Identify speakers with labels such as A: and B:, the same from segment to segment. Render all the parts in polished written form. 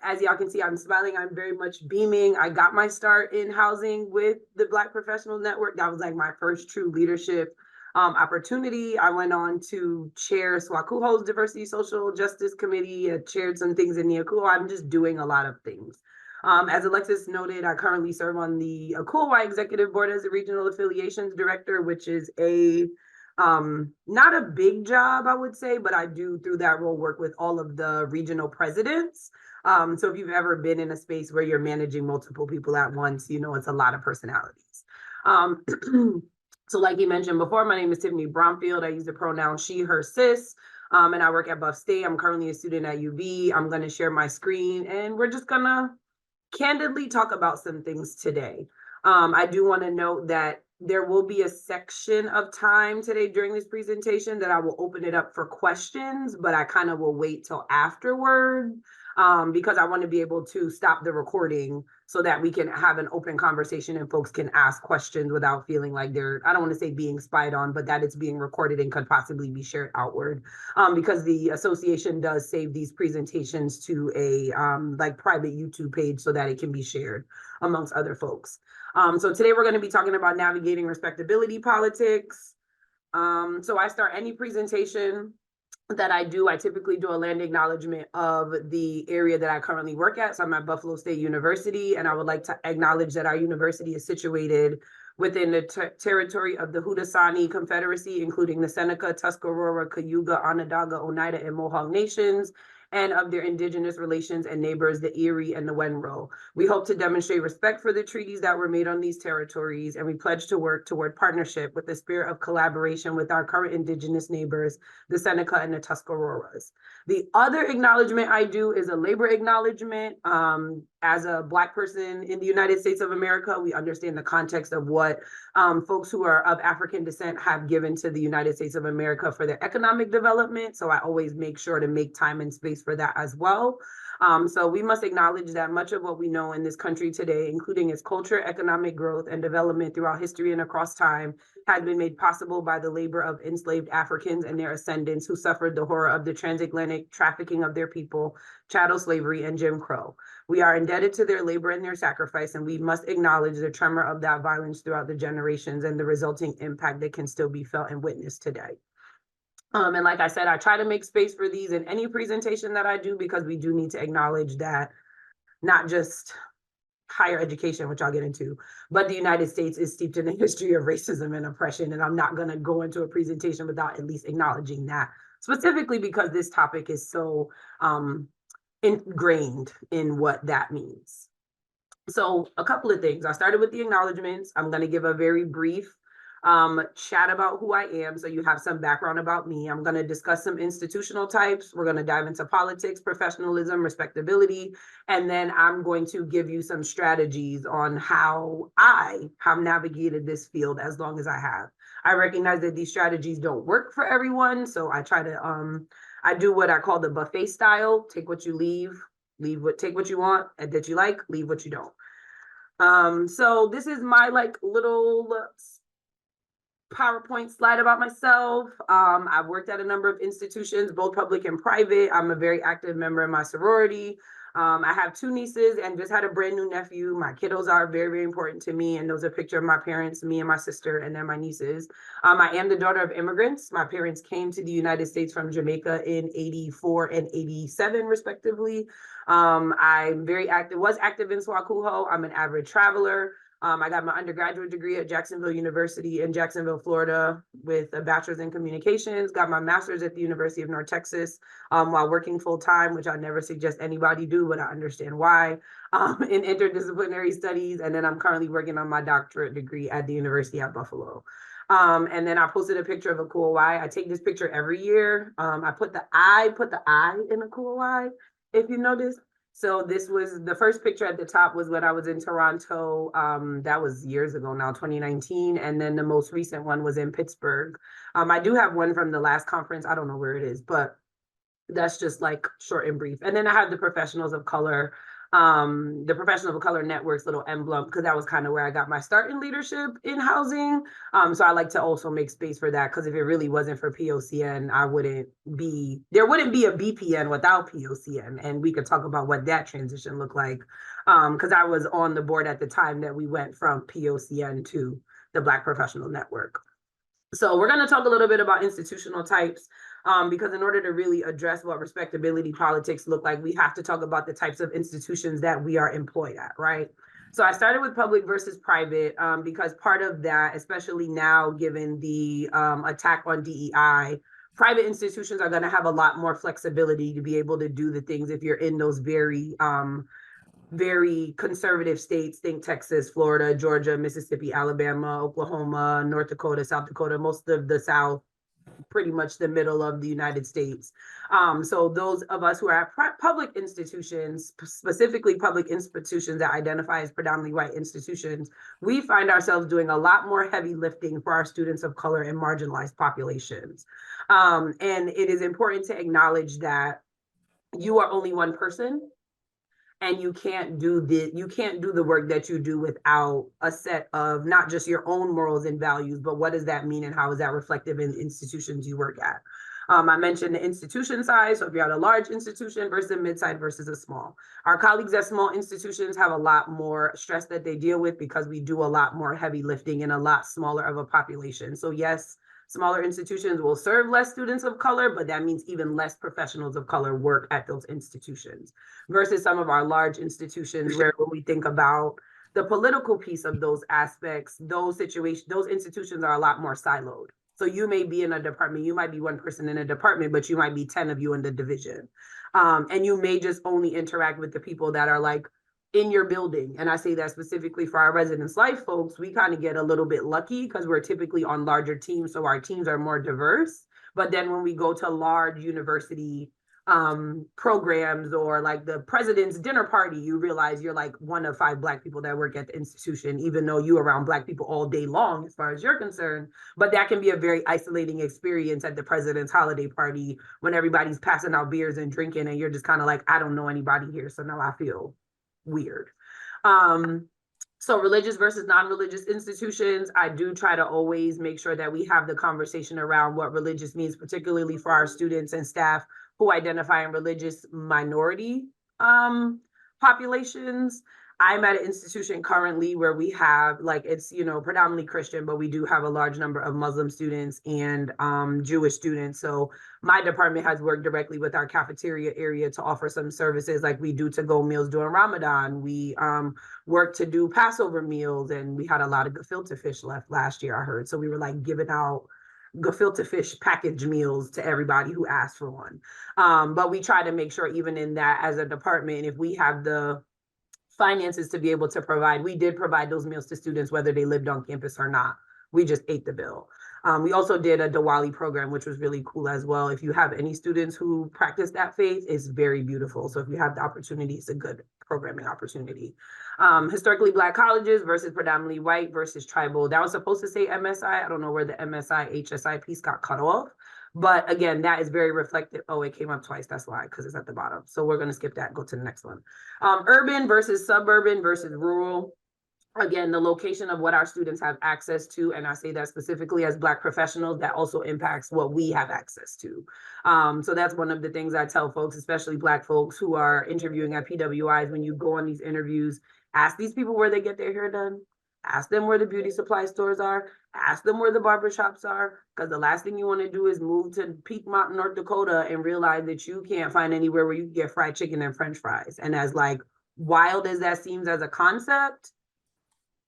A: As y'all can see, I'm smiling. I'm very much beaming. I got my start in housing with the Black Professional Network. That was like my first true leadership opportunity. I went on to chair SWACUHO's Diversity Social Justice Committee. I chaired some things in the ACUHO. I'm just doing a lot of things. As Alexis noted, I currently serve on the ACUHO Executive Board as a Regional Affiliations Director, which is not a big job, I would say, but I do through that role work with all of the regional presidents. So if you've ever been in a space where you're managing multiple people at once, you know it's a lot of personalities. So like you mentioned before, my name is Tiffany Bromfield. I use the pronoun she, her, sis, and I work at Buff State. I'm currently a student at UB. I'm going to share my screen, and we're just going to candidly talk about some things today. I do want to note that there will be a section of time today during this presentation that I will open it up for questions, but I kind of will wait till afterward because I want to be able to stop the recording so that we can have an open conversation and folks can ask questions without feeling like they're, I don't want to say being spied on, but that it's being recorded and could possibly be shared outward because the association does save these presentations to a like private YouTube page so that it can be shared amongst other folks. So today we're going to be talking about navigating respectability politics. So I start any presentation that I do, I typically do a land acknowledgement of the area that I currently work at. So I'm at Buffalo State University, and I would like to acknowledge that our university is situated within the territory of the Haudenosaunee Confederacy, including the Seneca, Tuscarora, Cayuga, Onondaga, Oneida, and Mohawk nations, and of their indigenous relations and neighbors, the Erie and the Wenro. We hope to demonstrate respect for the treaties that were made on these territories, and we pledge to work toward partnership with the spirit of collaboration with our current indigenous neighbors, the Seneca and the Tuscaroras. The other acknowledgement I do is a labor acknowledgement. As a Black person in the United States of America, we understand the context of what folks who are of African descent have given to the United States of America for their economic development. So I always make sure to make time and space for that as well. So we must acknowledge that much of what we know in this country today, including its culture, economic growth, and development throughout history and across time, has been made possible by the labor of enslaved Africans and their ascendants who suffered the horror of the transatlantic trafficking of their people, chattel slavery, and Jim Crow. We are indebted to their labor and their sacrifice, and we must acknowledge the tremor of that violence throughout the generations and the resulting impact that can still be felt and witnessed today. And like I said, I try to make space for these in any presentation that I do because we do need to acknowledge that not just higher education, which I'll get into, but the United States is steeped in a history of racism and oppression. And I'm not going to go into a presentation without at least acknowledging that, specifically because this topic is so ingrained in what that means. So a couple of things. I started with the acknowledgements. I'm going to give a very brief chat about who I am, so you have some background about me. I'm going to discuss some institutional types. We're going to dive into politics, professionalism, respectability, and then I'm going to give you some strategies on how I have navigated this field as long as I have. I recognize that these strategies don't work for everyone, so I try to I do what I call the buffet style: take what you take what you want and that you like, leave what you don't. So this is my like little PowerPoint slide about myself. I've worked at a number of institutions, both public and private. I'm a very active member of my sorority. I have 2 nieces and just had a brand new nephew. My kiddos are very, very important to me. And those are a picture of my parents, me and my sister, and then my nieces. I am the daughter of immigrants. My parents came to the United States from Jamaica in 84 and 87, respectively. I'm very active, was active in SWACUHO. I'm an avid traveler. I got my undergraduate degree at Jacksonville University in Jacksonville, Florida, with a bachelor's in communications, got my master's at the University of North Texas while working full time, which I never suggest anybody do, but I understand why, in interdisciplinary studies. And then I'm currently working on my doctorate degree at the University at Buffalo. And then I posted a picture of a cool Y. I take this picture every year. I put the I in a cool Y, if you notice. So this was the first picture at the top was when I was in Toronto. That was years ago now, 2019. And then the most recent one was in Pittsburgh. I do have one from the last conference. I don't know where it is, but that's just like short and brief. And then I have the professionals of color The Professional of Color Network's little emblem, because that was kind of where I got my start in leadership in housing. So I like to also make space for that, because if it really wasn't for POCN, there wouldn't be a BPN without POCN. And we could talk about what that transition looked like. Because I was on the board at the time that we went from POCN to the Black Professional Network. So we're going to talk a little bit about institutional types, because in order to really address what respectability politics look like, we have to talk about the types of institutions that we are employed at, right? So I started with public versus private, because part of that, especially now, given the attack on DEI, private institutions are going to have a lot more flexibility to be able to do the things if you're in those very conservative states. Think Texas, Florida, Georgia, Mississippi, Alabama, Oklahoma, North Dakota, South Dakota, most of the South, pretty much the middle of the United States. So those of us who are at public institutions, specifically public institutions that identify as predominantly white institutions, we find ourselves doing a lot more heavy lifting for our students of color and marginalized populations. And it is important to acknowledge that you are only one person, and you can't do the work that you do without a set of not just your own morals and values, but what does that mean and how is that reflective in the institutions you work at. I mentioned the institution size. So if you're at a large institution versus a mid-size versus a small, our colleagues at small institutions have a lot more stress that they deal with because we do a lot more heavy lifting in a lot smaller of a population. So yes, smaller institutions will serve less students of color, but that means even less professionals of color work at those institutions versus some of our large institutions where when we think about the political piece of those aspects, those institutions are a lot more siloed. So you may be in a department, you might be one person in a department, but you might be 10 of you in the division. And you may just only interact with the people that are like in your building. And I say that specifically for our residence life folks. We kind of get a little bit lucky because we're typically on larger teams, so our teams are more diverse. But then when we go to large university programs or like the president's dinner party, you realize you're like one of 5 Black people that work at the institution, even though you're around Black people all day long as far as you're concerned. But that can be a very isolating experience at the president's holiday party when everybody's passing out beers and drinking and you're just kind of like, I don't know anybody here, so now I feel weird. So religious versus non-religious institutions, I do try to always make sure that we have the conversation around what religious means, particularly for our students and staff who identify in religious minority populations. I'm at an institution currently where we have, like, it's, predominantly Christian, but we do have a large number of Muslim students and Jewish students. So my department has worked directly with our cafeteria area to offer some services like we do to-go meals during Ramadan. We work to do Passover meals, and we had a lot of gefilte fish left last year, I heard. So we were like giving out gefilte fish package meals to everybody who asked for one. But we try to make sure even in that as a department, if we have the finances to be able to provide, we did provide those meals to students, whether they lived on campus or not. We just ate the bill. We also did a Diwali program, which was really cool as well. If you have any students who practice that faith, it's very beautiful. So if you have the opportunity, it's a good programming opportunity. Historically Black colleges versus predominantly white versus tribal. That was supposed to say MSI. I don't know where the MSI HSI piece got cut off. But again, that is very reflective. Oh, it came up twice. That's why, because it's at the bottom. So we're going to skip that and go to the next one. Urban versus suburban versus rural. Again, the location of what our students have access to, and I say that specifically as Black professionals, that also impacts what we have access to. So that's one of the things I tell folks, especially Black folks who are interviewing at PWIs, when you go on these interviews, ask these people where they get their hair done. Ask them where the beauty supply stores are. Ask them where the barbershops are, because the last thing you want to do is move to Piedmont, North Dakota, and realize that you can't find anywhere where you can get fried chicken and French fries. And as like wild as that seems as a concept,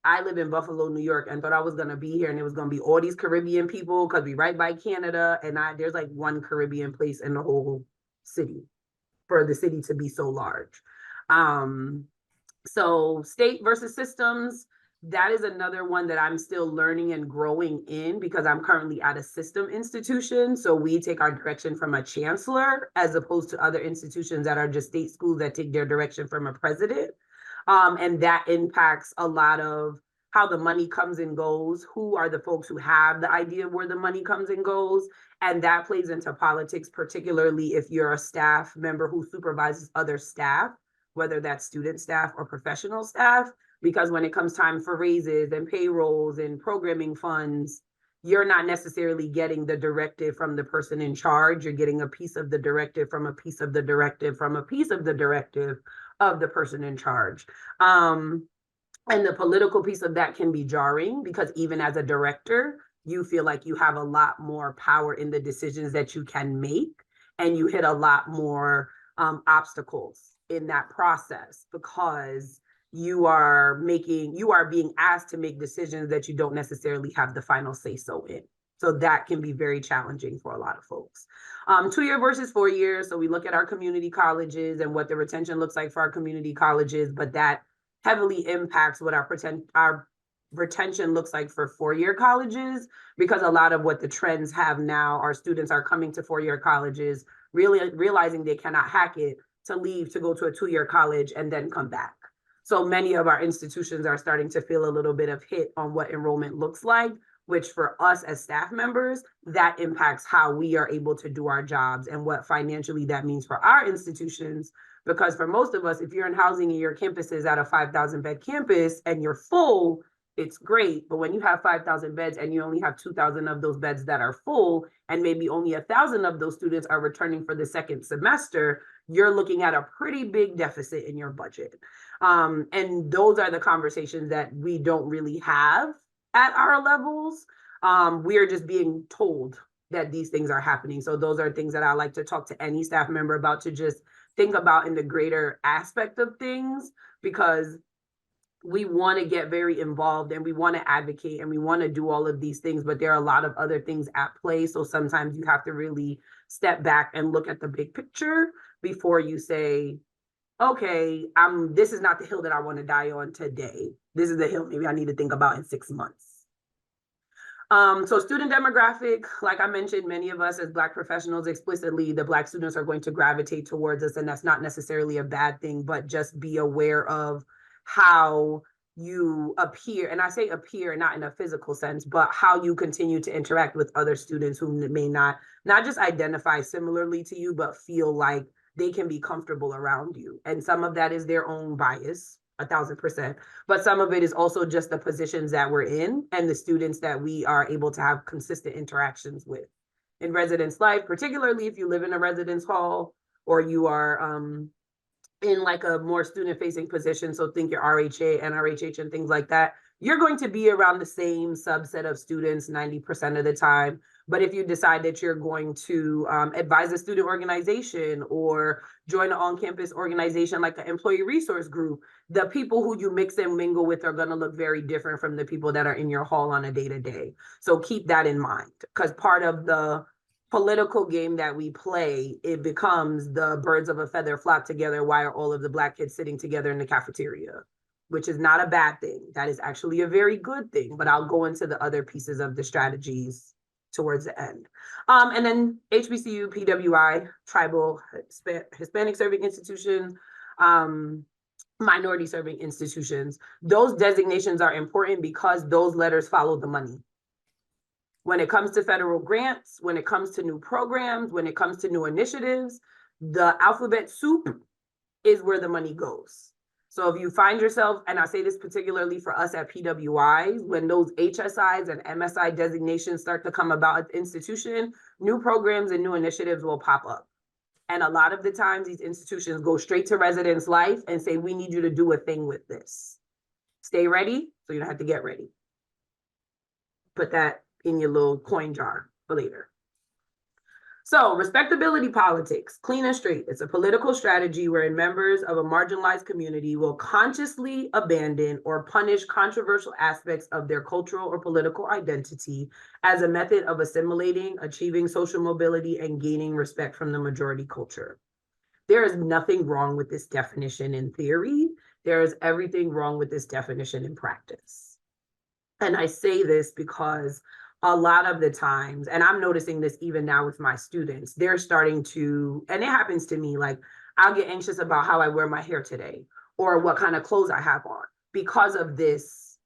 A: I live in Buffalo, New York, and thought I was going to be here and it was going to be all these Caribbean people because we right by Canada, and there's like one Caribbean place in the whole city for the city to be so large. So state versus systems, that is another one that I'm still learning and growing in because I'm currently at a system institution. So we take our direction from a chancellor as opposed to other institutions that are just state schools that take their direction from a president. And that impacts a lot of how the money comes and goes, who are the folks who have the idea of where the money comes and goes. And that plays into politics, particularly if you're a staff member who supervises other staff. whether that's student staff or professional staff, because when it comes time for raises and payrolls and programming funds, you're not necessarily getting the directive from the person in charge. You're getting a piece of the directive from a piece of the directive from a piece of the directive of the person in charge. And the political piece of that can be jarring because even as a director, you feel like you have a lot more power in the decisions that you can make, and you hit a lot more obstacles in that process because you are being asked to make decisions that you don't necessarily have the final say so in. So that can be very challenging for a lot of folks. 2-year versus 4 years. So we look at our community colleges and what the retention looks like for our community colleges, but that heavily impacts what our retention looks like for 4-year colleges, because a lot of what the trends have now, our students are coming to 4-year colleges, really realizing they cannot hack it, to leave to go to a 2-year college and then come back. So many of our institutions are starting to feel a little bit of hit on what enrollment looks like, which for us as staff members, that impacts how we are able to do our jobs and what financially that means for our institutions. Because for most of us, if you're in housing and your campus is at a 5,000 bed campus and you're full, it's great. But when you have 5,000 beds and you only have 2,000 of those beds that are full, and maybe only 1,000 of those students are returning for the second semester, you're looking at a pretty big deficit in your budget. And those are the conversations that we don't really have at our levels. We are just being told that these things are happening. So those are things that I like to talk to any staff member about, to just think about in the greater aspect of things, because we want to get very involved and we want to advocate and we want to do all of these things, but there are a lot of other things at play. So sometimes you have to really step back and look at the big picture before you say, okay, this is not the hill that I want to die on today. This is the hill maybe I need to think about in 6 months. So student demographic, like I mentioned, many of us as Black professionals, explicitly, the Black students are going to gravitate towards us, and that's not necessarily a bad thing, but just be aware of how you appear, and I say appear not in a physical sense, but how you continue to interact with other students who may not just identify similarly to you, but feel like they can be comfortable around you. And some of that is their own bias, 1,000%. But some of it is also just the positions that we're in and the students that we are able to have consistent interactions with in residence life, particularly if you live in a residence hall or you are in like a more student facing position. So think your RHA, NRHH, and things like that. You're going to be around the same subset of students 90% of the time. But if you decide that you're going to advise a student organization or join an on-campus organization like an employee resource group, the people who you mix and mingle with are going to look very different from the people that are in your hall on a day-to-day. So keep that in mind, because part of the political game that we play, it becomes the birds of a feather flock together. Why are all of the Black kids sitting together in the cafeteria? Which is not a bad thing. That is actually a very good thing, but I'll go into the other pieces of the strategies towards the end. And then HBCU, PWI, tribal, Hispanic serving institutions, minority serving institutions. Those designations are important because those letters follow the money. When it comes to federal grants, when it comes to new programs, when it comes to new initiatives, the alphabet soup is where the money goes. So if you find yourself, and I say this particularly for us at PWIs, when those HSIs and MSI designations start to come about at the institution, new programs and new initiatives will pop up. And a lot of the times these institutions go straight to residence life and say, we need you to do a thing with this. Stay ready, so you don't have to get ready. Put that in your little coin jar for later. So respectability politics, clean and straight. It's a political strategy wherein members of a marginalized community will consciously abandon or punish controversial aspects of their cultural or political identity as a method of assimilating, achieving social mobility, and gaining respect from the majority culture. There is nothing wrong with this definition in theory. There is everything wrong with this definition in practice. And I say this because a lot of the times, and I'm noticing this even now with my students, they're starting to, and it happens to me, like I'll get anxious about how I wear my hair today or what kind of clothes I have on because of this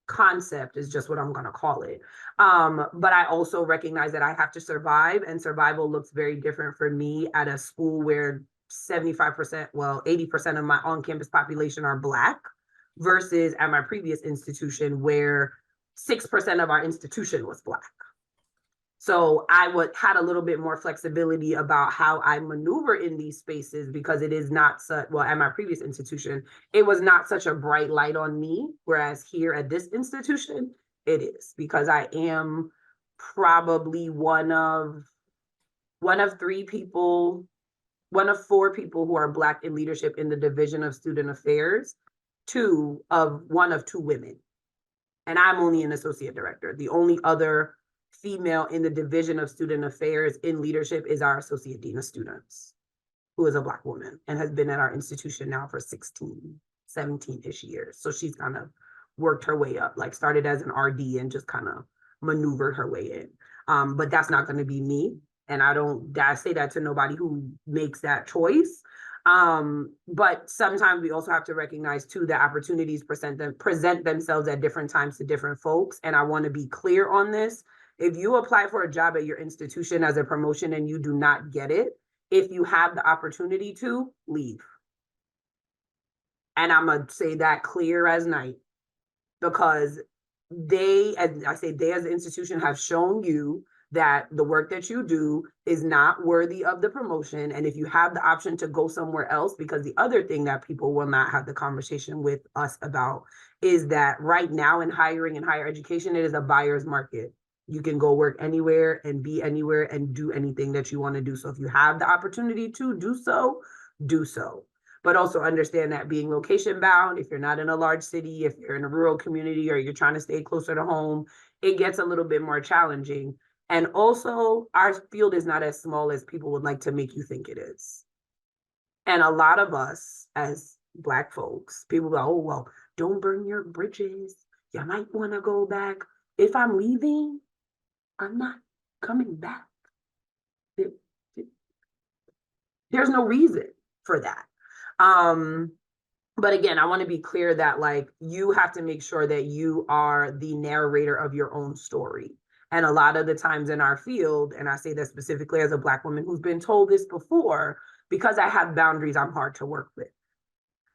A: concept is just what I'm going to call it. But I also recognize that I have to survive, and survival looks very different for me at a school where 75%, well, 80% of my on-campus population are Black, versus at my previous institution where 6% of our institution was Black. So I had a little bit more flexibility about how I maneuver in these spaces, because it is not such, well, at my previous institution, it was not such a bright light on me. Whereas here at this institution, it is, because I am probably one of 3 people, one of 4 people who are Black in leadership in the Division of Student Affairs, one of 2 women. And I'm only an associate director. The only other female in the Division of Student Affairs in leadership is our Associate Dean of Students, who is a Black woman and has been at our institution now for 16, 17-ish years. So she's kind of worked her way up, like started as an RD and just kind of maneuvered her way in. But that's not going to be me. And I say that to nobody who makes that choice. But sometimes we also have to recognize too that opportunities present themselves at different times to different folks. And I want to be clear on this. If you apply for a job at your institution as a promotion and you do not get it, if you have the opportunity to, leave. And I'm going to say that clear as night, because they, as I say, they as an institution have shown you that the work that you do is not worthy of the promotion. And if you have the option to go somewhere else, because the other thing that people will not have the conversation with us about is that right now in hiring and higher education, it is a buyer's market. You can go work anywhere and be anywhere and do anything that you want to do. So if you have the opportunity to do so, do so. But also understand that being location bound, if you're not in a large city, if you're in a rural community, or you're trying to stay closer to home, it gets a little bit more challenging. And also, our field is not as small as people would like to make you think it is. And a lot of us as Black folks, people go, oh, well, don't burn your bridges. You might want to go back. If I'm leaving, I'm not coming back. There's no reason for that. But again, I want to be clear that like you have to make sure that you are the narrator of your own story. And a lot of the times in our field, and I say that specifically as a Black woman who's been told this before, because I have boundaries, I'm hard to work with.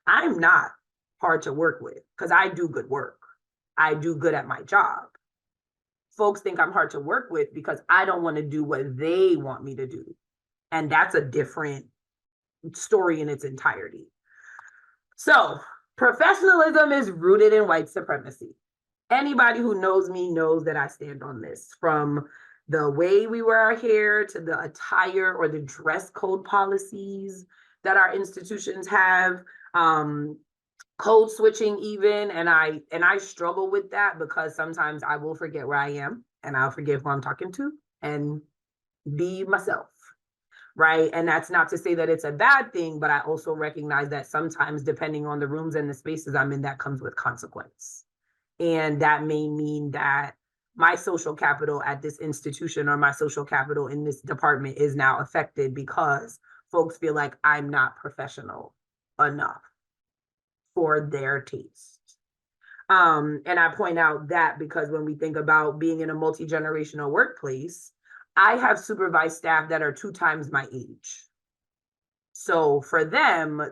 A: I'm not hard to work with because I do good work. I do good at my job. Folks think I'm hard to work with because I don't want to do what they want me to do. And that's a different story in its entirety. So professionalism is rooted in white supremacy. Anybody who knows me knows that I stand on this, from the way we wear our hair to the attire or the dress code policies that our institutions have, code switching even. And I struggle with that because sometimes I will forget where I am and I'll forget who I'm talking to and be myself. Right. And that's not to say that it's a bad thing, but I also recognize that sometimes depending on the rooms and the spaces I'm in, that comes with consequence. And that may mean that my social capital at this institution or my social capital in this department is now affected because folks feel like I'm not professional enough for their taste. And I point out that because when we think about being in a multi-generational workplace, I have supervised staff that are 2 times my age. So for them,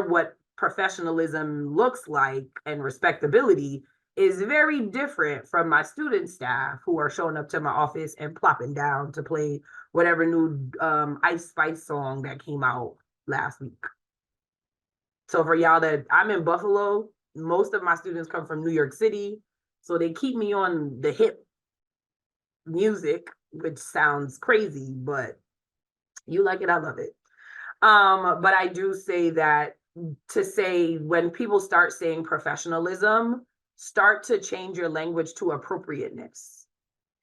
A: what professionalism looks like and respectability is very different from my student staff who are showing up to my office and plopping down to play whatever new Ice Spice song that came out last week. So for y'all that I'm in Buffalo, most of my students come from New York City. So they keep me on the hip music, which sounds crazy, but you like it, I love it. But I do say that to say when people start saying professionalism, start to change your language to appropriateness.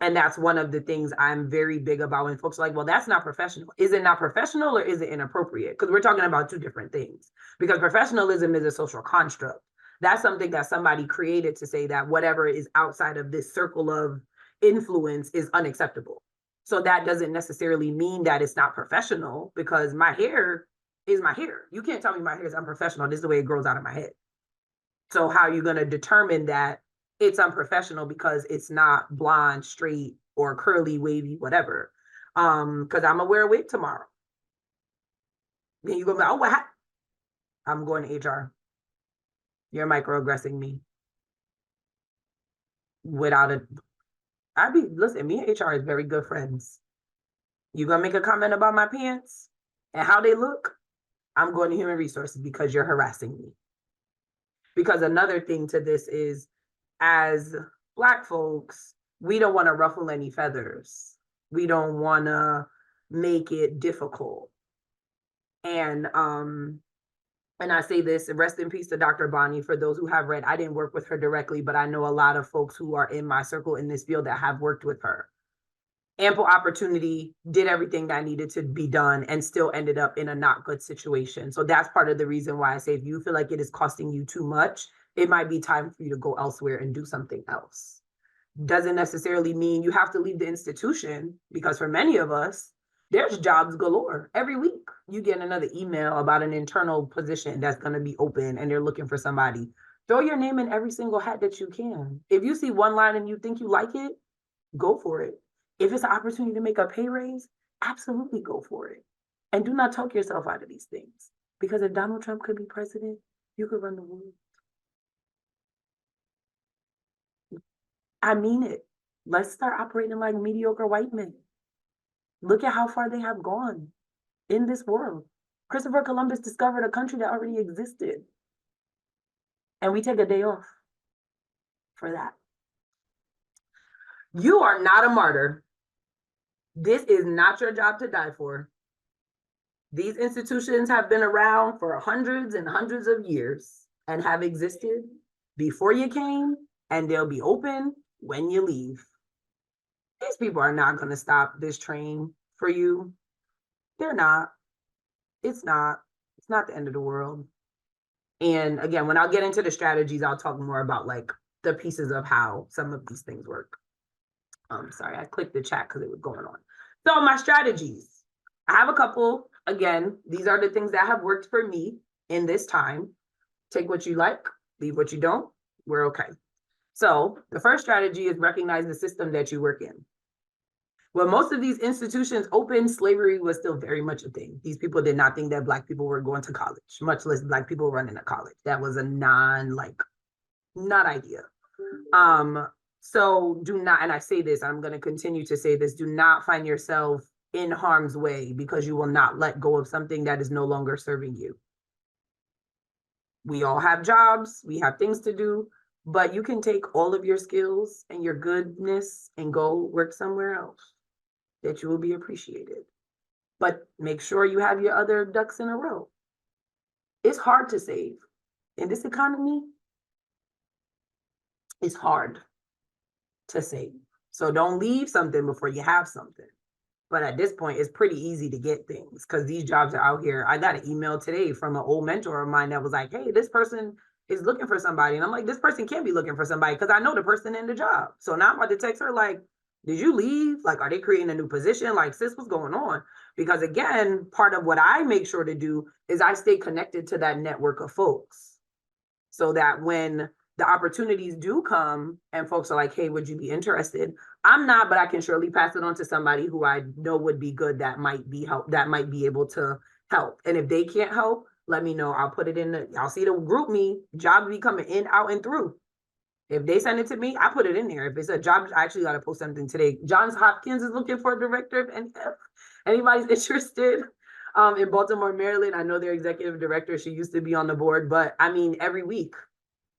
A: And that's one of the things I'm very big about when folks are like, well, that's not professional. Is it not professional or is it inappropriate? Because we're talking about 2 different things. Because professionalism is a social construct. That's something that somebody created to say that whatever is outside of this circle of influence is unacceptable. So that doesn't necessarily mean that it's not professional, because my hair is my hair. You can't tell me my hair is unprofessional. This is the way it grows out of my head. So how are you going to determine that it's unprofessional because it's not blonde, straight, or curly, wavy, whatever? Because I'm going to wear a wig tomorrow. Then you're gonna be, oh, what happened? I'm going to HR. You're microaggressing me without a, listen, me and HR is very good friends. You gonna make a comment about my pants and how they look? I'm going to human resources because you're harassing me. Because another thing to this is, as Black folks, we don't want to ruffle any feathers. We don't want to make it difficult. And I say this, rest in peace to Dr. Bonnie. For those who have read, I didn't work with her directly, but I know a lot of folks who are in my circle in this field that have worked with her. Ample opportunity, did everything that needed to be done, and still ended up in a not good situation. So that's part of the reason why I say, if you feel like it is costing you too much, it might be time for you to go elsewhere and do something else. Doesn't necessarily mean you have to leave the institution, because for many of us, there's jobs galore. Every week you get another email about an internal position that's going to be open and they're looking for somebody. Throw your name in every single hat that you can. If you see one line and you think you like it, go for it. If it's an opportunity to make a pay raise, absolutely go for it. And do not talk yourself out of these things. Because if Donald Trump could be president, you could run the world. I mean it. Let's start operating like mediocre white men. Look at how far they have gone in this world. Christopher Columbus discovered a country that already existed. And we take a day off for that. You are not a martyr. This is not your job to die for. These institutions have been around for hundreds and hundreds of years and have existed before you came, and they'll be open when you leave. These people are not going to stop this train for you. They're not. It's not the end of the world. And again, when I'll get into the strategies, I'll talk more about like the pieces of how some of these things work. Sorry, I clicked the chat because it was going on. So my strategies, I have a couple. Again, these are the things that have worked for me in this time. Take what you like, leave what you don't. We're okay. So the first strategy is recognize the system that you work in. When most of these institutions opened, slavery was still very much a thing. These people did not think that Black people were going to college, much less Black people running a college. That was a not idea. So do not, and I say this, I'm going to continue to say this, do not find yourself in harm's way because you will not let go of something that is no longer serving you. We all have jobs, we have things to do, but you can take all of your skills and your goodness and go work somewhere else that you will be appreciated. But make sure you have your other ducks in a row. It's hard to save. In this economy, it's hard to save. So don't leave something before you have something. But at this point, it's pretty easy to get things because these jobs are out here. I got an email today from an old mentor of mine that was like, hey, this person is looking for somebody. And I'm like, this person can't be looking for somebody because I know the person in the job. So now I'm about to text her like, did you leave? Like, are they creating a new position? Like, sis, what's going on? Because again, part of what I make sure to do is I stay connected to that network of folks so that when the opportunities do come and folks are like, hey, would you be interested? I'm not, but I can surely pass it on to somebody who I know would be good that might be able to help. And if they can't help, let me know. I'll put it in I'll see the group me, jobs be coming in, out, and through. If they send it to me, I put it in there. If it's a job, I actually got to post something today. Johns Hopkins is looking for a director, and if anybody's interested in Baltimore, Maryland, I know their executive director. She used to be on the board, but I mean, every week,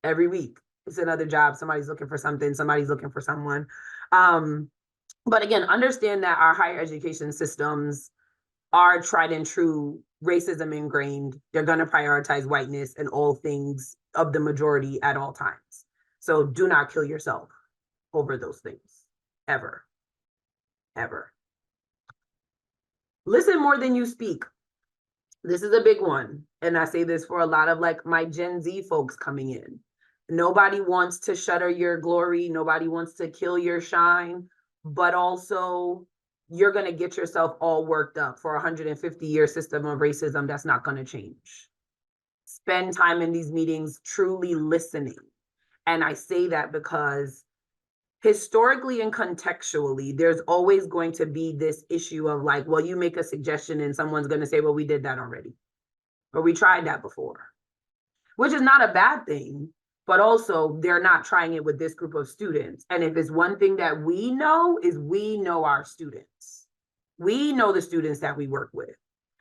A: it's another job. Somebody's looking for something. Somebody's looking for someone. But again, understand that our higher education systems are tried and true racism ingrained. They're going to prioritize whiteness and all things of the majority at all times. So do not kill yourself over those things, ever, ever. Listen more than you speak. This is a big one. And I say this for a lot of like my Gen Z folks coming in. Nobody wants to shutter your glory. Nobody wants to kill your shine, but also you're going to get yourself all worked up for a 150-year system of racism that's not going to change. Spend time in these meetings truly listening. And I say that because historically and contextually, there's always going to be this issue of like, well, you make a suggestion and someone's going to say, well, we did that already. or we tried that before, which is not a bad thing, but also they're not trying it with this group of students. And if it's one thing that we know is we know our students. We know the students that we work with.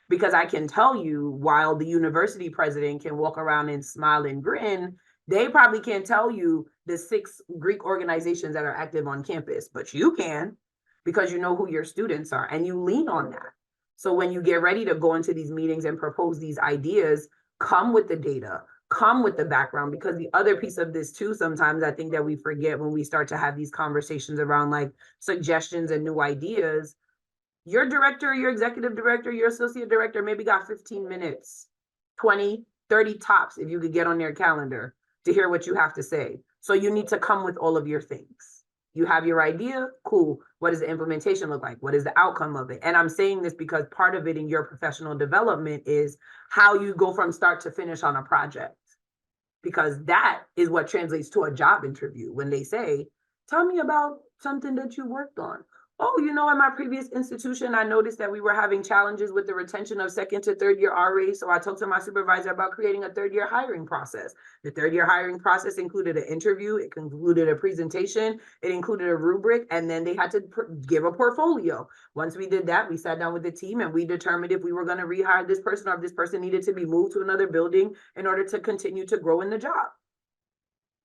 A: Because I can tell you, while the university president can walk around and smile and grin, they probably can't tell you the 6 Greek organizations that are active on campus, but you can, because you know who your students are and you lean on that. So when you get ready to go into these meetings and propose these ideas, come with the data, come with the background, because the other piece of this too, sometimes I think that we forget when we start to have these conversations around like suggestions and new ideas. Your director, your executive director, your associate director maybe got 15 minutes, 20, 30 tops if you could get on their calendar to hear what you have to say. So you need to come with all of your things. You have your idea, cool. What does the implementation look like? What is the outcome of it? And I'm saying this because part of it in your professional development is how you go from start to finish on a project. Because that is what translates to a job interview when they say, tell me about something that you worked on. Oh, you know, in my previous institution, I noticed that we were having challenges with the retention of 2nd to 3rd year RAs. So I talked to my supervisor about creating a 3rd year hiring process. The 3rd year hiring process included an interview, it included a presentation, it included a rubric, and then they had to give a portfolio. Once we did that, we sat down with the team and we determined if we were going to rehire this person or if this person needed to be moved to another building in order to continue to grow in the job.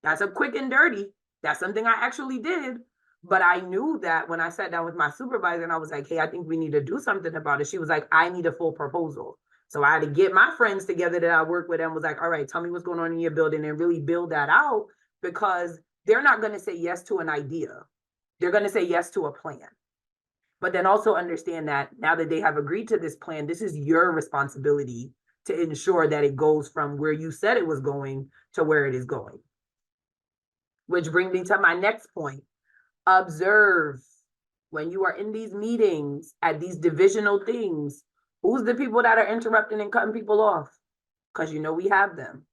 A: That's a quick and dirty. That's something I actually did. But I knew that when I sat down with my supervisor and I was like, hey, I think we need to do something about it. She was like, I need a full proposal. So I had to get my friends together that I work with and was like, all right, tell me what's going on in your building and really build that out, because they're not going to say yes to an idea. They're going to say yes to a plan. But then also understand that now that they have agreed to this plan, this is your responsibility to ensure that it goes from where you said it was going to where it is going. Which brings me to my next point. Observe when you are in these meetings at these divisional things, who's the people that are interrupting and cutting people off? Because you know we have them.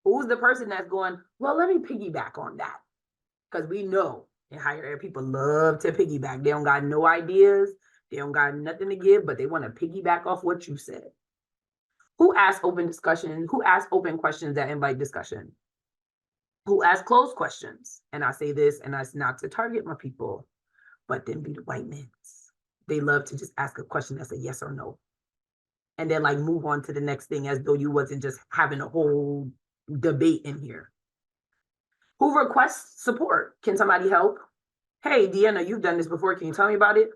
A: Who's the person that's going, well, let me piggyback on that? Because we know in higher ed people love to piggyback. They don't got no ideas. They don't got nothing to give, but they want to piggyback off what you said. Who asks open discussion? Who asks open questions that invite discussion? Who ask closed questions? And I say this, and that's not to target my people, but then be the white men. They love to just ask a question that's a yes or no. And then like move on to the next thing as though you wasn't just having a whole debate in here. Who requests support? Can somebody help? Hey, Deanna, you've done this before. Can you tell me about it?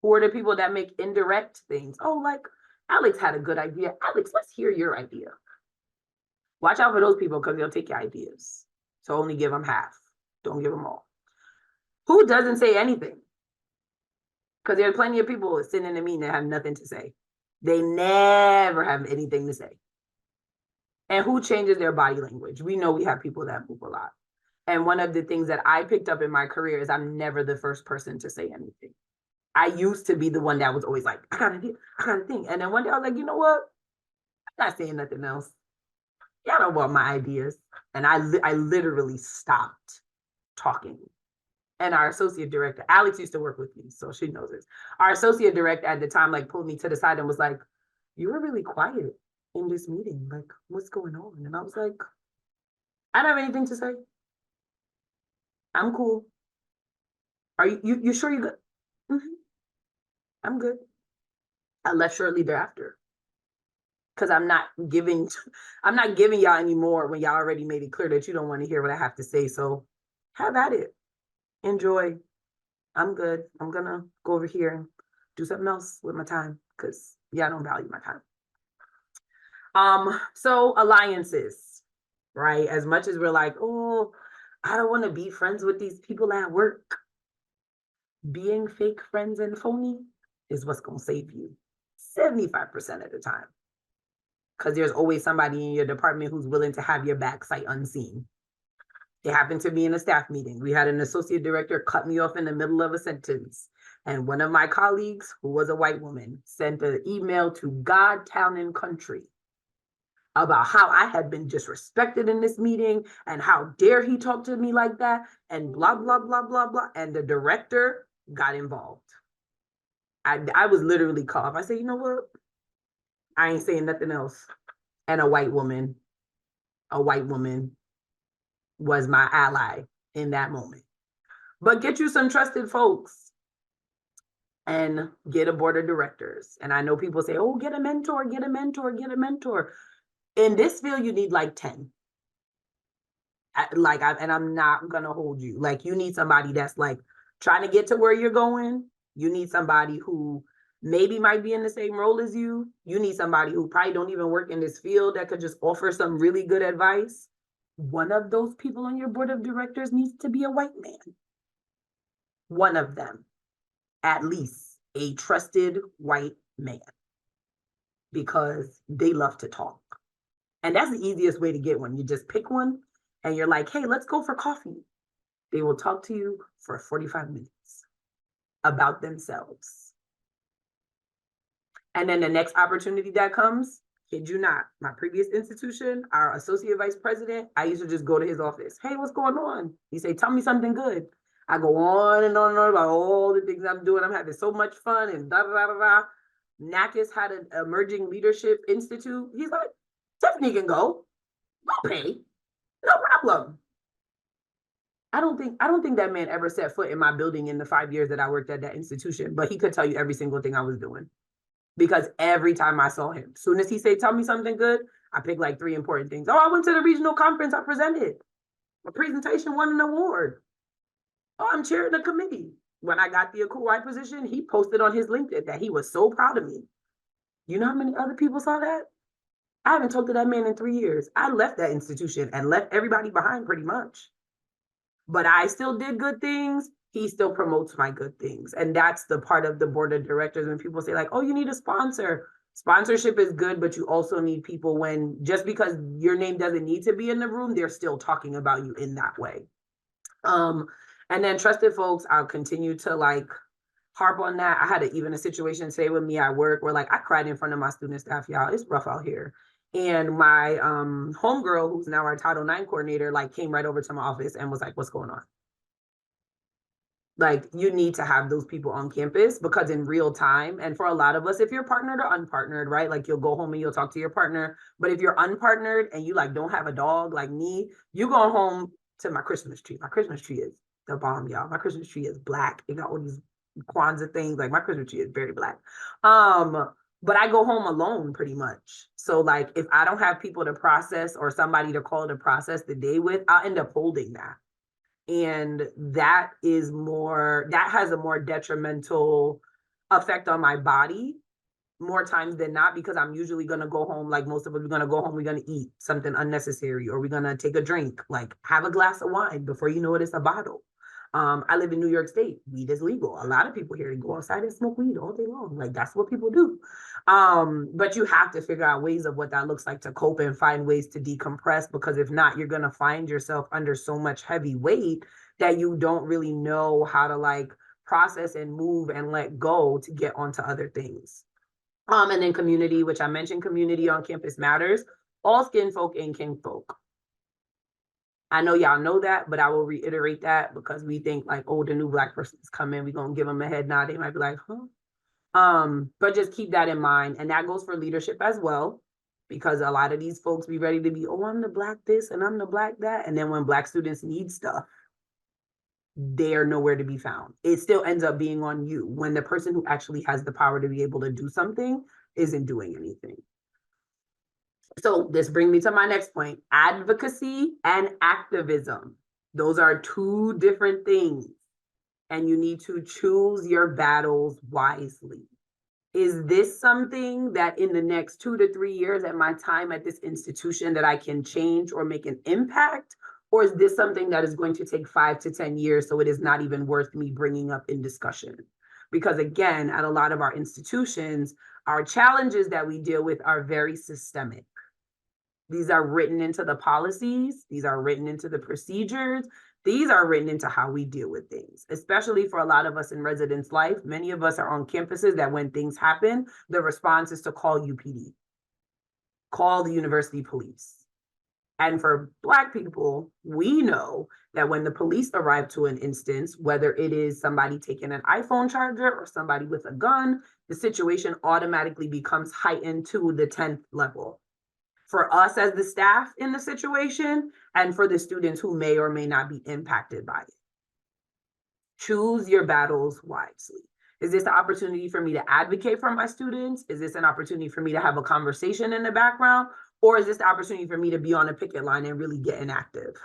A: Who are the people that make indirect things? Oh, like Alex had a good idea. Alex, let's hear your idea. Watch out for those people because they'll take your ideas. So only give them half. Don't give them all. Who doesn't say anything? Because there are plenty of people sitting in a meeting that have nothing to say. They never have anything to say. And who changes their body language? We know we have people that move a lot. And one of the things that I picked up in my career is I'm never the first person to say anything. I used to be the one that was always like, I got a thing. And then one day I was like, you know what? I'm not saying nothing else. Y'all don't want my ideas. And I literally stopped talking. And our associate director, Alex used to work with me, so she knows this. Our associate director at the time, like pulled me to the side and was like, you were really quiet in this meeting. Like, what's going on? And I was like, I don't have anything to say. I'm cool. Are you sure you're good? Mm-hmm. I'm good. I left shortly thereafter. Because I'm not giving y'all any more when y'all already made it clear that you don't want to hear what I have to say. So have at it. Enjoy. I'm good. I'm gonna go over here and do something else with my time because y'all don't value my time. So alliances, right? As much as we're like, oh, I don't want to be friends with these people at work. Being fake friends and phony is what's gonna save you 75% of the time. Because there's always somebody in your department who's willing to have your back sight unseen. It happened to me in a staff meeting. We had an associate director cut me off in the middle of a sentence. And one of my colleagues, who was a white woman, sent an email to God, Town, and Country about how I had been disrespected in this meeting and how dare he talk to me like that and blah, blah, blah, blah, blah. And the director got involved. I was literally cut off. I said, you know what? I ain't saying nothing else. and a white woman was my ally in that moment. But get you some trusted folks and get a board of directors. And I know people say, oh, get a mentor, get a mentor, get a mentor. In this field, you need like 10. And I'm not gonna hold you. Like, you need somebody that's like trying to get to where you're going. You need somebody who maybe might be in the same role as you. You need somebody who probably don't even work in this field that could just offer some really good advice. One of those people on your board of directors needs to be a white man. One of them, at least a trusted white man, because they love to talk. And that's the easiest way to get one. You just pick one and you're like, hey, let's go for coffee. They will talk to you for 45 minutes about themselves. And then the next opportunity that comes, kid you not, my previous institution, our associate vice president, I used to just go to his office. Hey, what's going on? He say, tell me something good. I go on and on and on about all the things I'm doing. I'm having so much fun and da da da da da. NACIS had an emerging leadership institute. He's like, Tiffany can go. I'll pay. No problem. I don't think that man ever set foot in my building in the 5 years that I worked at that institution, but he could tell you every single thing I was doing. Because every time I saw him, as soon as he say, tell me something good, I pick like 3 important things. Oh, I went to the regional conference, I presented. My presentation won an award. Oh, I'm chairing the committee. When I got the Akuai position, he posted on his LinkedIn that he was so proud of me. You know how many other people saw that? I haven't talked to that man in 3 years. I left that institution and left everybody behind pretty much. But I still did good things. He still promotes my good things. And that's the part of the board of directors when people say like, oh, you need a sponsor. Sponsorship is good, but you also need people when, just because your name doesn't need to be in the room, they're still talking about you in that way. And then trusted folks, I'll continue to like harp on that. I had even a situation today with me at work where like I cried in front of my student staff, y'all. It's rough out here. And my homegirl, who's now our Title IX coordinator, like came right over to my office and was like, what's going on? Like, you need to have those people on campus, because in real time, and for a lot of us, if you're partnered or unpartnered, right? Like, you'll go home and you'll talk to your partner. But if you're unpartnered and you like don't have a dog like me, you go home to my Christmas tree. My Christmas tree is the bomb, y'all. My Christmas tree is black. It got all these Kwanzaa things. Like, my Christmas tree is very black. But I go home alone pretty much. So like, if I don't have people to process or somebody to call to process the day with, I'll end up holding that. And that has a more detrimental effect on my body more times than not, because I'm usually going to go home, like most of us, we're going to go home, we're going to eat something unnecessary, or we're going to take a drink, like have a glass of wine before you know it, it's a bottle. I live in New York State. Weed is legal. A lot of people here go outside and smoke weed all day long. Like, that's what people do. But you have to figure out ways of what that looks like to cope and find ways to decompress, because if not, you're going to find yourself under so much heavy weight that you don't really know how to like process and move and let go to get onto other things. And then community, which I mentioned, community on campus matters. All skin folk and kin folk. I know y'all know that, but I will reiterate that, because we think like, oh, the new Black person is coming, we're going to give them a head nod. They might be like, huh? But just keep that in mind. And that goes for leadership as well, because a lot of these folks be ready to be, oh, I'm the Black this and I'm the Black that. And then when Black students need stuff, they are nowhere to be found. It still ends up being on you when the person who actually has the power to be able to do something isn't doing anything. So this brings me to my next point: advocacy and activism. Those are 2 different things, and you need to choose your battles wisely. Is this something that in the next 2 to 3 years at my time at this institution that I can change or make an impact? Or is this something that is going to take 5 to 10 years, so it is not even worth me bringing up in discussion? Because again, at a lot of our institutions, our challenges that we deal with are very systemic. These are written into the policies. These are written into the procedures. These are written into how we deal with things, especially for a lot of us in residence life. Many of us are on campuses that when things happen, the response is to call UPD, call the university police. And for Black people, we know that when the police arrive to an instance, whether it is somebody taking an iPhone charger or somebody with a gun, the situation automatically becomes heightened to the 10th level. for us as the staff in the situation and for the students who may or may not be impacted by it. Choose your battles wisely. Is this an opportunity for me to advocate for my students? Is this an opportunity for me to have a conversation in the background? Or is this the opportunity for me to be on a picket line and really get inactive?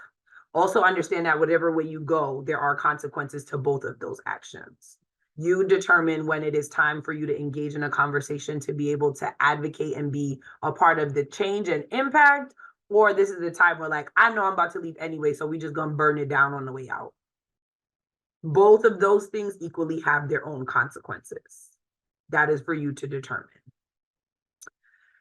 A: Also understand that whatever way you go, there are consequences to both of those actions. You determine when it is time for you to engage in a conversation to be able to advocate and be a part of the change and impact, or this is the time where like, I know I'm about to leave anyway, so we just gonna burn it down on the way out. Both of those things equally have their own consequences. That is for you to determine.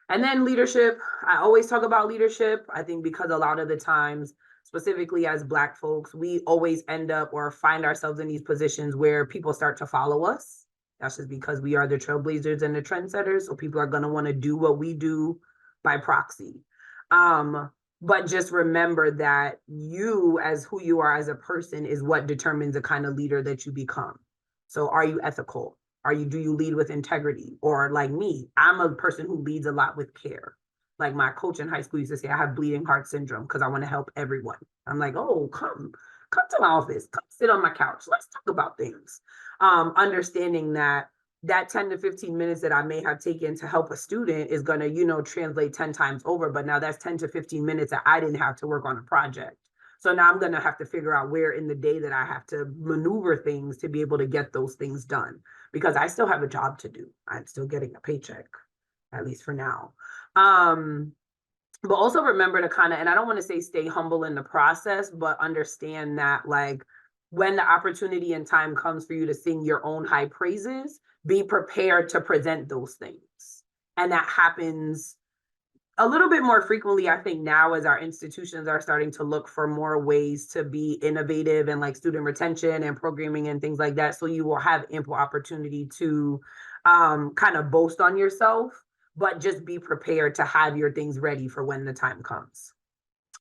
A: And then leadership, I always talk about leadership. I think because a lot of the times, specifically as Black folks, we always end up or find ourselves in these positions where people start to follow us. That's just because we are the trailblazers and the trendsetters. So people are going to want to do what we do by proxy. But just remember that you, as who you are as a person, is what determines the kind of leader that you become. So are you ethical? Do you lead with integrity? Or like me, I'm a person who leads a lot with care. Like my coach in high school used to say, I have bleeding heart syndrome because I want to help everyone. I'm like, oh, come to my office, come sit on my couch. Let's talk about things. Understanding that 10 to 15 minutes that I may have taken to help a student is going to, translate 10 times over. But now that's 10 to 15 minutes that I didn't have to work on a project. So now I'm going to have to figure out where in the day that I have to maneuver things to be able to get those things done, because I still have a job to do. I'm still getting a paycheck, at least for now. But also remember to kind of, and I don't want to say stay humble in the process, but understand that like when the opportunity and time comes for you to sing your own high praises, be prepared to present those things. And that happens a little bit more frequently, I think, now as our institutions are starting to look for more ways to be innovative and like student retention and programming and things like that. So you will have ample opportunity to kind of boast on yourself, but just be prepared to have your things ready for when the time comes.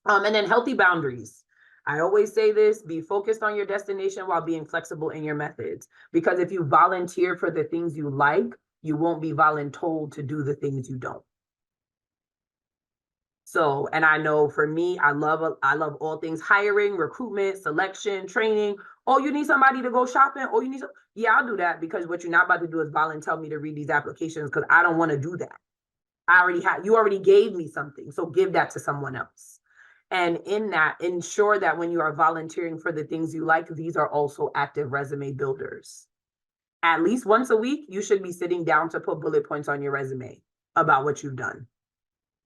A: And then healthy boundaries. I always say this, be focused on your destination while being flexible in your methods. Because if you volunteer for the things you like, you won't be voluntold to do the things you don't. So, and I know for me, I love all things hiring, recruitment, selection, training. Oh, you need somebody to go shopping? Oh, you need some, yeah, I'll do that, because what you're not about to do is volunteer me to read these applications, because I don't want to do that. You already gave me something, so give that to someone else. And in that, ensure that when you are volunteering for the things you like, these are also active resume builders. At least once a week, you should be sitting down to put bullet points on your resume about what you've done.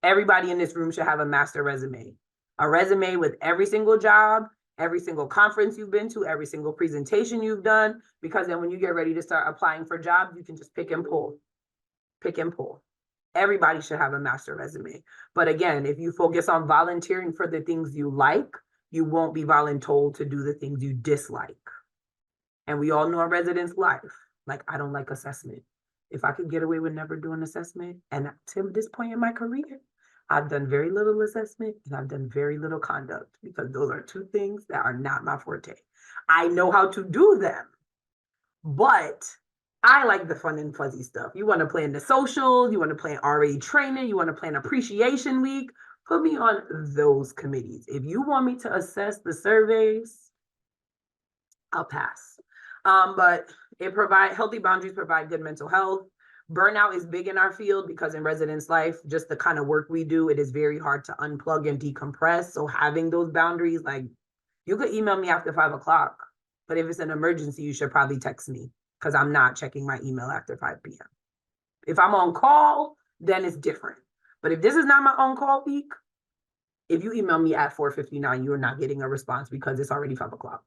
A: Everybody in this room should have a master resume, a resume with every single job, every single conference you've been to, every single presentation you've done, because then when you get ready to start applying for jobs, you can just pick and pull. Everybody should have a master resume. But again, if you focus on volunteering for the things you like, you won't be voluntold to do the things you dislike. And we all know a resident's life. Like, I don't like assessment. If I could get away with never doing assessment, and to this point in my career, I've done very little assessment and I've done very little conduct, because those are two things that are not my forte. I know how to do them, but I like the fun and fuzzy stuff. You want to plan the socials, you want to plan RA training, you want to plan appreciation week, put me on those committees. If you want me to assess the surveys, I'll pass. But healthy boundaries provide good mental health. Burnout is big in our field because in residence life, just the kind of work we do, it is very hard to unplug and decompress. So having those boundaries, like, you could email me after 5 o'clock, but if it's an emergency, you should probably text me, because I'm not checking my email after 5 p.m. If I'm on call, then it's different. But if this is not my on-call week, if you email me at 4:59, you are not getting a response, because it's already 5 o'clock.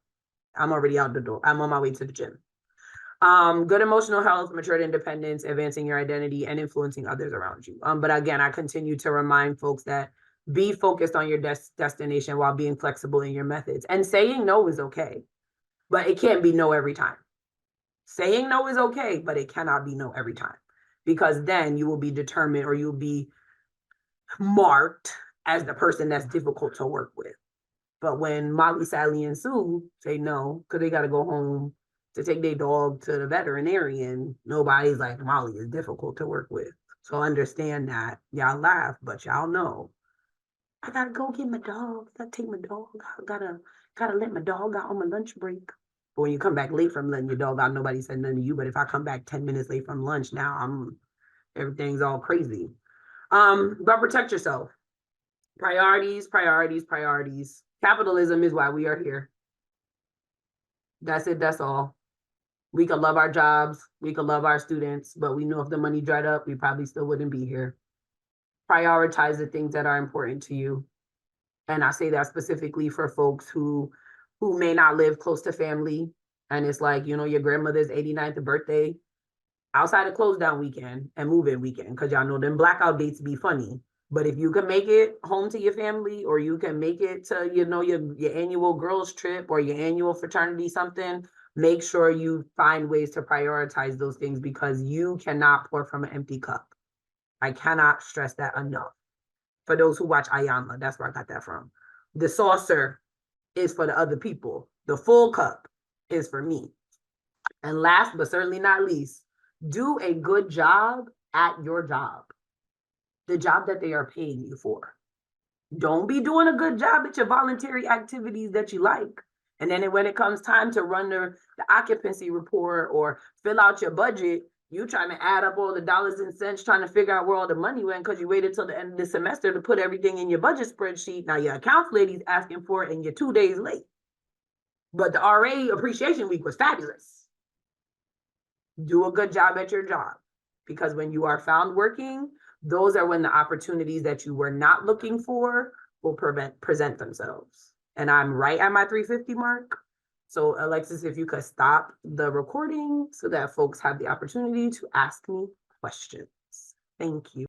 A: I'm already out the door. I'm on my way to the gym. Good emotional health, matured independence, advancing your identity, and influencing others around you. But again, I continue to remind folks that be focused on your destination while being flexible in your methods. And saying no is okay, but it can't be no every time. Saying no is okay, but it cannot be no every time, because then you will be determined, or you'll be marked as the person that's difficult to work with. But when Molly, Sally, and Sue say no, because they got to go home to take their dog to the veterinarian, nobody's like, Molly is difficult to work with. So understand that. Y'all laugh, but y'all know I gotta go get my dog. Gotta take my dog out. Gotta let my dog out on my lunch break. But when you come back late from letting your dog out, nobody said nothing to you. But if I come back 10 minutes late from lunch, now everything's all crazy. But protect yourself. Priorities, priorities, priorities. Capitalism is why we are here. That's it, that's all. We could love our jobs, we could love our students, but we know if the money dried up, we probably still wouldn't be here. Prioritize the things that are important to you. And I say that specifically for folks who may not live close to family. And it's like, you know, your grandmother's 89th birthday outside of close down weekend and move-in weekend, because y'all know them blackout dates be funny. But if you can make it home to your family, or you can make it to, you know, your annual girls trip or your annual fraternity something, make sure you find ways to prioritize those things, because you cannot pour from an empty cup. I cannot stress that enough. For those who watch Ayama, that's where I got that from. The saucer is for the other people. The full cup is for me. And last but certainly not least, do a good job at your job, the job that they are paying you for. Don't be doing a good job at your voluntary activities that you like. And then when it comes time to run the occupancy report or fill out your budget, you trying to add up all the dollars and cents, trying to figure out where all the money went because you waited till the end of the semester to put everything in your budget spreadsheet. Now your accounts lady's asking for it and you're 2 days late. But the RA appreciation week was fabulous. Do a good job at your job, because when you are found working, those are when the opportunities that you were not looking for will present themselves. And I'm right at my 350 mark. So Alexis, if you could stop the recording so that folks have the opportunity to ask me questions. Thank you.